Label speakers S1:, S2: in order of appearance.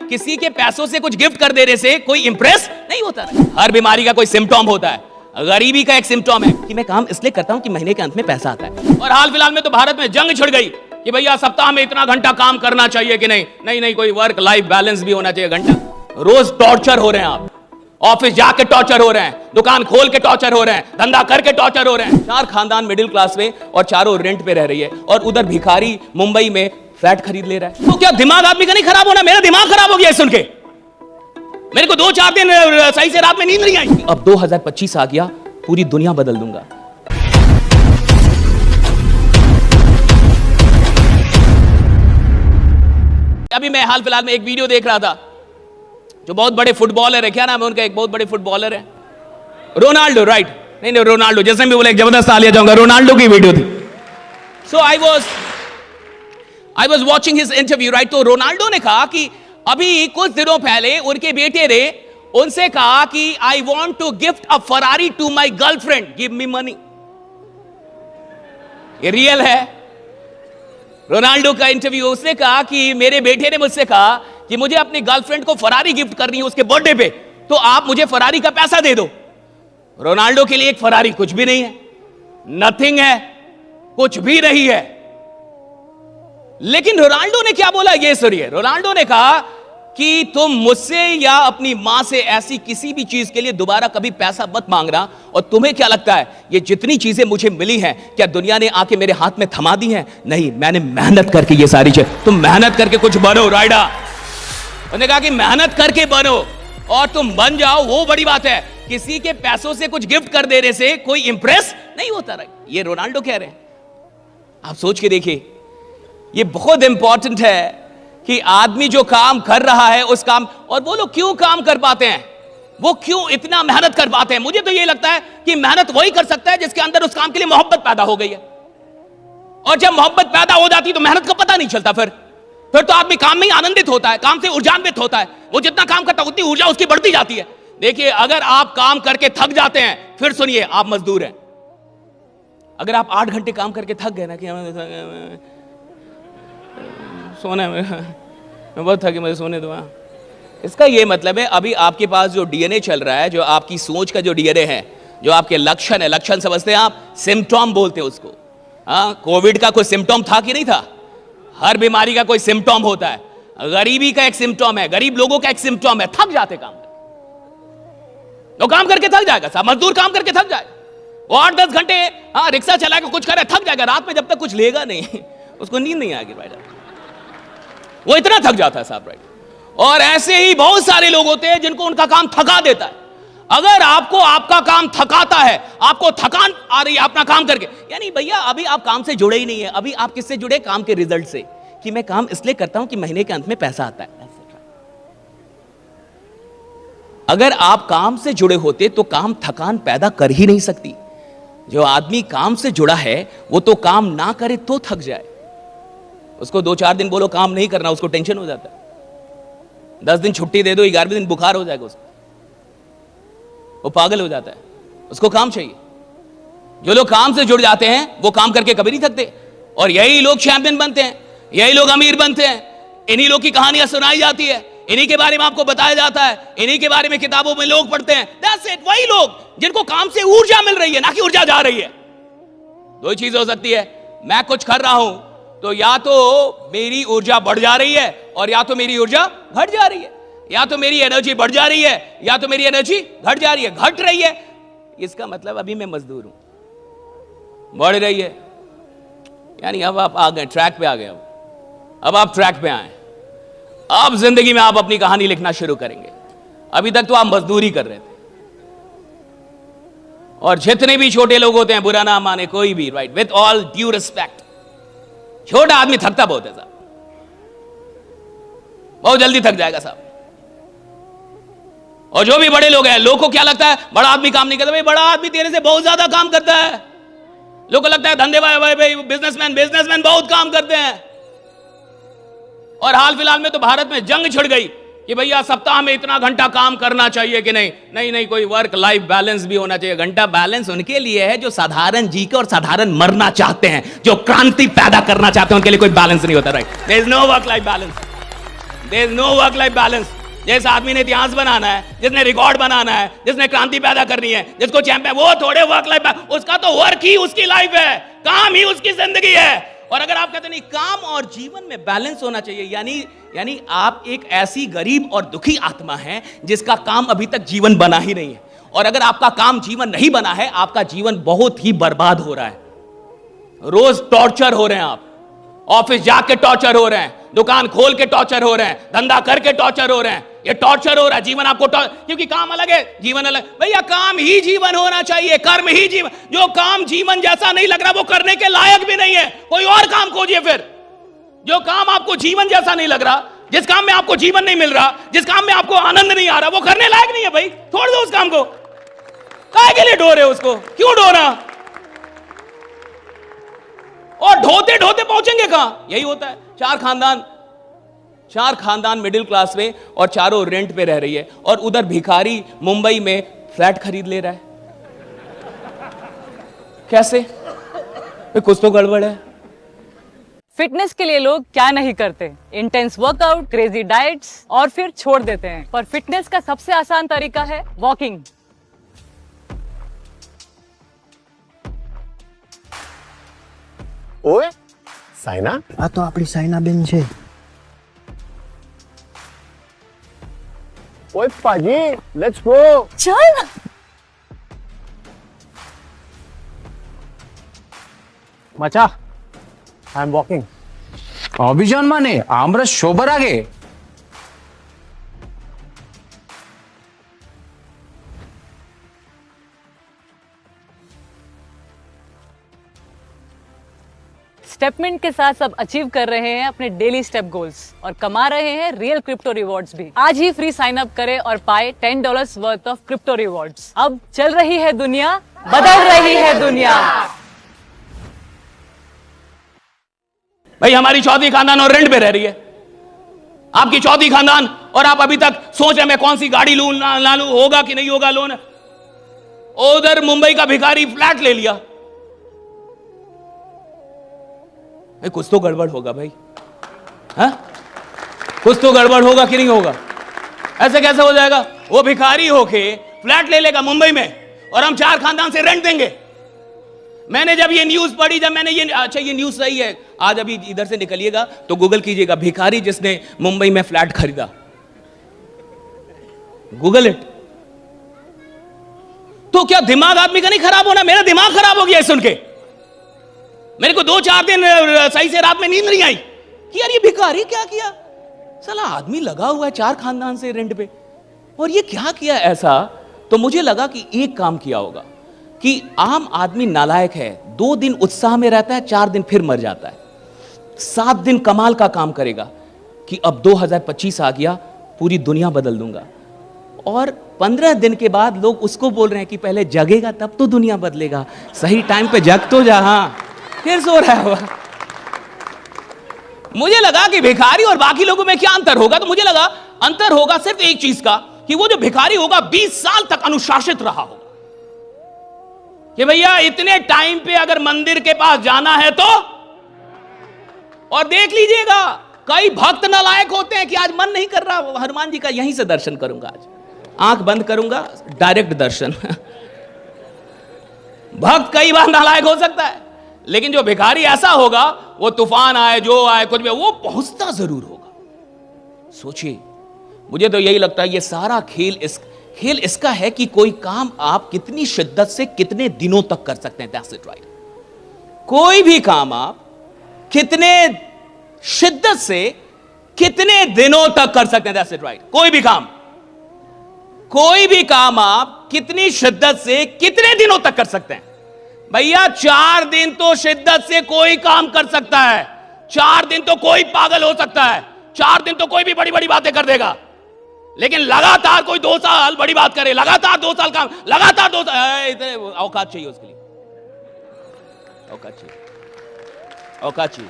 S1: किसी के पैसों से कुछ गिफ्ट कर देने से कोई इंप्रेस नहीं होता। हर बीमारी का कोई सिम्टम होता है, गरीबी का एक सिम्टम है कि मैं काम इसलिए करता हूं कि महीने के अंत में पैसा आता है। और हाल फिलहाल में तो भारत में जंग छिड़ गई कि भैया सप्ताह में इतना घंटा काम करना चाहिए कि नहीं, नहीं नहीं कोई वर्क लाइफ बैलेंस भी होना चाहिए। घंटा रोज टॉर्चर हो रहे हैं आप, ऑफिस जाके टॉर्चर हो रहे हैं, दुकान खोल के टॉर्चर हो रहे हैं, धंधा करके टॉर्चर हो रहे हैं। 4 खानदान मिडिल क्लास में और चारों रेंट पे रह रही है, और उधर भिखारी मुंबई में फ्लैट खरीद ले रहा है। तो क्या दिमाग आदमी का नहीं खराब होना? मेरा दिमाग खराब हो गया सुन के। मेरे को 2-4 दिन सही से रात में नींद नहीं आई। अब 2025 आ गया, पूरी दुनिया बदल दूंगा। अभी मैं हाल फिलहाल में एक वीडियो देख रहा था, जो बहुत बड़े फुटबॉलर है, क्या नाम है उनका, एक बहुत बड़े फुटबॉलर है रोनाल्डो, राइट? नहीं नहीं रोनाल्डो, जैसे मैं बोला एक जबरदस्त तालियां जाऊंगा, रोनाल्डो की वीडियो थी। So I was watching his interview, right? तो रोनाल्डो ने कहा कि अभी कुछ दिनों पहले उनके बेटे ने उनसे कहा कि I want to gift a Ferrari to my girlfriend, give me money. ये रियल है, रोनाल्डो का इंटरव्यू। उसने कहा कि मेरे बेटे ने मुझसे कहा कि मुझे अपनी गर्लफ्रेंड को फरारी गिफ्ट करनी है उसके बर्थडे पे, तो आप मुझे फरारी का पैसा दे दो। रोनाल्डो के लिए एक फरारी कुछ भी नहीं है, नथिंग है, कुछ भी नहीं है। लेकिन रोनाल्डो ने क्या बोला ये सुनिए। रोनाल्डो ने कहा कि तुम मुझसे या अपनी मां से ऐसी किसी भी चीज के लिए दोबारा कभी पैसा मत मांगना। और तुम्हें क्या लगता है ये जितनी चीजें मुझे मिली हैं, क्या दुनिया ने आके मेरे हाथ में थमा दी हैं? नहीं, मैंने मेहनत करके ये सारी चीज, तुम मेहनत करके कुछ बनो राइडा। उन्होंने कहा कि मेहनत करके बनो, और तुम बन जाओ, वो बड़ी बात है। किसी के पैसों से कुछ गिफ्ट कर देने से कोई इंप्रेस नहीं होता। ये रोनाल्डो कह रहे हैं। आप सोच के देखिए, ये बहुत इंपॉर्टेंट है कि आदमी जो काम कर रहा है उस काम, और वो लोग क्यों काम कर पाते हैं, वो क्यों इतना मेहनत कर पाते हैं। मुझे तो ये लगता है कि मेहनत वही कर सकता है जिसके अंदर उस काम के लिए मोहब्बत पैदा हो गई है। और जब मोहब्बत पैदा हो जाती है तो मेहनत का पता नहीं चलता। फिर तो आदमी काम में ही आनंदित होता है, काम से ऊर्जान्वित होता है। वो जितना काम करता है उतनी ऊर्जा उसकी बढ़ती जाती है। देखिए, अगर आप काम करके थक जाते हैं, फिर सुनिए, आप मजदूर हैं। अगर आप 8 घंटे काम करके थक गए ना कि सोने में मैं बहुत थकी, मुझे सोने दो, इसका ये मतलब है अभी आपके पास जो डीएनए चल रहा है, जो आपकी सोच का जो डीएनए है, जो आपके लक्षण है, लक्षण समझते हैं आप, सिम्टम बोलते हैं उसको। कोविड का कोई सिम्टम था कि नहीं था? हर बीमारी का कोई सिम्टम होता है, गरीबी का एक सिम्टम है, गरीब लोगों का एक सिम्टम है, थक जाते काम करके। तो काम करके थक जाएगा साहब, मजदूर काम करके थक जाएगा, वो 8-10 घंटे रिक्शा चलाएगा, कुछ करे, थक जाएगा। रात में जब तक कुछ लेगा नहीं उसको नींद नहीं आएगी, राइट? वो इतना थक जाता है साहब, राइट? और ऐसे ही बहुत सारे लोग होते हैं जिनको उनका काम थका देता है। अगर आपको आपका काम थकाता है, आपको थकान आ रही है अपना काम करके, यानी भैया अभी आप काम से जुड़े ही नहीं है। अभी आप किससे जुड़े? काम के रिजल्ट से, कि मैं काम इसलिए करता हूं कि महीने के अंत में पैसा आता है। अगर आप काम से जुड़े होते तो काम थकान पैदा कर ही नहीं सकती। जो आदमी काम से जुड़ा है वो तो काम ना करे तो थक जाए। उसको 2-4 दिन बोलो काम नहीं करना, उसको टेंशन हो जाता है। 10 दिन छुट्टी दे दो, 11वें दिन बुखार हो जाएगा उसको, वो पागल हो जाता है, उसको काम चाहिए। जो लोग काम से जुड़ जाते हैं वो काम करके कभी नहीं थकते, और यही लोग चैंपियन बनते हैं, यही लोग अमीर बनते हैं। इन्हीं लोग की कहानियां सुनाई जाती है, इन्हीं के बारे में आपको बताया जाता है, इन्हीं के बारे में किताबों में लोग पढ़ते हैं। That's it, वही लोग जिनको काम से ऊर्जा मिल रही है, ना कि ऊर्जा जा रही है। 2 चीज हो सकती है, मैं कुछ कर रहा हूं तो या तो मेरी ऊर्जा बढ़ जा रही है, और या तो मेरी ऊर्जा घट जा रही है। या तो मेरी एनर्जी बढ़ जा रही है, या तो मेरी एनर्जी घट जा रही है। घट रही है इसका मतलब अभी मैं मजदूर हूं, बढ़ रही है यानी अब आप आ गए, ट्रैक पे आ गए। अब आप ट्रैक पे आए, अब जिंदगी में आप अपनी कहानी लिखना शुरू करेंगे। अभी तक तो आप मजदूरी कर रहे थे। और जितने भी छोटे लोग होते हैं, बुरा ना माने कोई भी, right, with all due respect, छोटा आदमी थकता बहुत है साहब, बहुत जल्दी थक जाएगा साहब। और जो भी बड़े लोग हैं, लोगों को क्या लगता है बड़ा आदमी काम नहीं करता। भाई बड़ा आदमी तेरे से बहुत ज्यादा काम करता है। लोगों को लगता है धंधे भाई बिजनेसमैन बहुत काम करते हैं। और हाल फिलहाल में तो भारत में जंग छिड़ गई कि भैया सप्ताह में इतना घंटा काम करना चाहिए कि नहीं, नहीं नहीं कोई वर्क लाइफ बैलेंस भी होना चाहिए। घंटा बैलेंस उनके लिए है जो साधारण जी के और साधारण मरना चाहते हैं, जो क्रांति पैदा करना चाहते हैं, उनके लिए कोई बैलेंस नहीं होता, right? There is no work life balance. There is no work life balance. जिस आदमी ने इतिहास बनाना है, जिसने रिकॉर्ड बनाना है, जिसने क्रांति पैदा करनी है, जिसको चैंपियन, वो थोड़े वर्क लाइफ, उसका तो वर्क ही उसकी लाइफ है, काम ही उसकी जिंदगी है। और अगर आप कहते नहीं काम और जीवन में बैलेंस होना चाहिए, यानी आप एक ऐसी गरीब और दुखी आत्मा है जिसका काम अभी तक जीवन बना ही नहीं है। और अगर आपका काम जीवन नहीं बना है, आपका जीवन बहुत ही बर्बाद हो रहा है। रोज टॉर्चर हो रहे हैं आप, ऑफिस जाके टॉर्चर हो रहे हैं, दुकान खोल के टॉर्चर हो रहे हैं, धंधा करके टॉर्चर हो रहे हैं, ये टॉर्चर हो रहा है। जीवन आपको क्योंकि काम अलग है, जीवन अलग। भैया काम ही जीवन होना चाहिए, कर्म ही जीवन। जो काम जीवन जैसा नहीं लग रहा वो करने के लायक भी नहीं है, कोई और काम खोजिए। फिर जो काम आपको जीवन जैसा नहीं लग रहा, जिस काम में आपको जीवन नहीं मिल रहा, जिस काम में आपको आनंद नहीं आ रहा, वो करने लायक नहीं है भाई, छोड़ दो उस काम को। काहे के लिए ढो रहे हो उसको, क्यों ढो रहा? और ढोते ढोते पहुंचेंगे कहां? यही होता है। चार खानदान मिडिल क्लास में और चारों रेंट पे रह रही है, और उधर भिखारी मुंबई में फ्लैट खरीद ले रहा है। कैसे? कुछ तो गड़बड़ है।
S2: फिटनेस के लिए लोग क्या नहीं करते, इंटेंस वर्कआउट, क्रेजी डाइट्स, और फिर छोड़ देते हैं। पर फिटनेस का सबसे आसान तरीका है वॉकिंग।
S3: ओए साइना,
S4: આ તો આપણી સાયનાબેન છે.
S3: ओए पाजी, लेट्स गो.
S2: चल
S3: मचा, आई एम वॉकिंग.
S5: অভিযান মানে আমরা সবার আগে?
S2: स्टेपमेंट के साथ सब अचीव कर रहे हैं अपने डेली स्टेप गोल्स और कमा रहे हैं रियल क्रिप्टो रिवॉर्ड्स भी। आज ही फ्री साइन अप करें और पाए $10 वर्थ ऑफ क्रिप्टो रिवॉर्ड्स। अब चल रही है दुनिया, बदल रही है दुनिया।
S1: भाई हमारी चौथी खानदान और रेंट पे रह रही है, आपकी चौथी खानदान, और आप अभी तक सोच रहे मैं कौन सी गाड़ी लूं ना लूं, होगा कि नहीं होगा लोन। उधर मुंबई का भिखारी फ्लैट ले लिया। कुछ तो गड़बड़ होगा भाई, हाँ? कुछ तो गड़बड़ होगा कि नहीं होगा? ऐसे कैसे हो जाएगा? वो भिखारी होके फ्लैट ले लेगा मुंबई में, और हम चार खानदान से रेंट देंगे। मैंने जब ये न्यूज पढ़ी, जब मैंने ये, अच्छा ये न्यूज सही है, आज अभी इधर से निकलिएगा तो गूगल कीजिएगा भिखारी जिसने मुंबई में फ्लैट खरीदा, गूगल इट। तो क्या दिमाग आदमी का नहीं खराब होना? मेरा दिमाग खराब हो गया सुन के। मेरे को 2-4 दिन सही से रात में नींद नहीं आई कि यार ये भिखारी क्या किया। साला आदमी लगा हुआ है 4 खानदान से रेंट पे, और ये क्या किया ऐसा। तो मुझे लगा कि एक काम किया होगा कि आम आदमी नालायक है, 2 दिन उत्साह में रहता है, 4 दिन फिर मर जाता है। 7 दिन कमाल का काम करेगा कि अब 2025 आ गया, पूरी दुनिया बदल दूंगा। और 15 दिन के बाद लोग उसको बोल रहे हैं कि पहले जगेगा तब तो दुनिया बदलेगा, सही टाइम पे जग तो जा। हाँ, फिर सो रहा हुआ। मुझे लगा कि भिखारी और बाकी लोगों में क्या अंतर होगा, तो मुझे लगा अंतर होगा सिर्फ एक चीज का, कि वो जो भिखारी होगा 20 साल तक अनुशासित रहा होगा कि भैया इतने टाइम पे अगर मंदिर के पास जाना है तो। और देख लीजिएगा कई भक्त नालायक होते हैं कि आज मन नहीं कर रहा हनुमान जी का, यहीं से दर्शन करूंगा, आज आंख बंद करूंगा, डायरेक्ट दर्शन। भक्त कई बार नालायक हो सकता है, लेकिन जो भिखारी ऐसा होगा, वो तूफान आए जो आए कुछ भी, वो पहुंचता जरूर होगा। सोचिए, मुझे तो यही लगता है ये सारा खेल इसका है कि कोई काम आप कितनी शिद्दत से कितने दिनों तक कर सकते हैं। That's it right. कोई भी काम आप कितने शिद्दत से कितने दिनों तक कर सकते हैं। That's it right. कोई भी काम आप कितनी शिद्दत से कितने दिनों तक कर सकते हैं। भैया 4 दिन तो शिद्दत से कोई काम कर सकता है, 4 दिन तो कोई पागल हो सकता है, 4 दिन तो कोई भी बड़ी बड़ी बातें कर देगा, लेकिन लगातार कोई 2 साल बड़ी बात करे, लगातार 2 साल काम, लगातार 2 साल, औकात चाहिए उसके लिए, औकात चाहिए।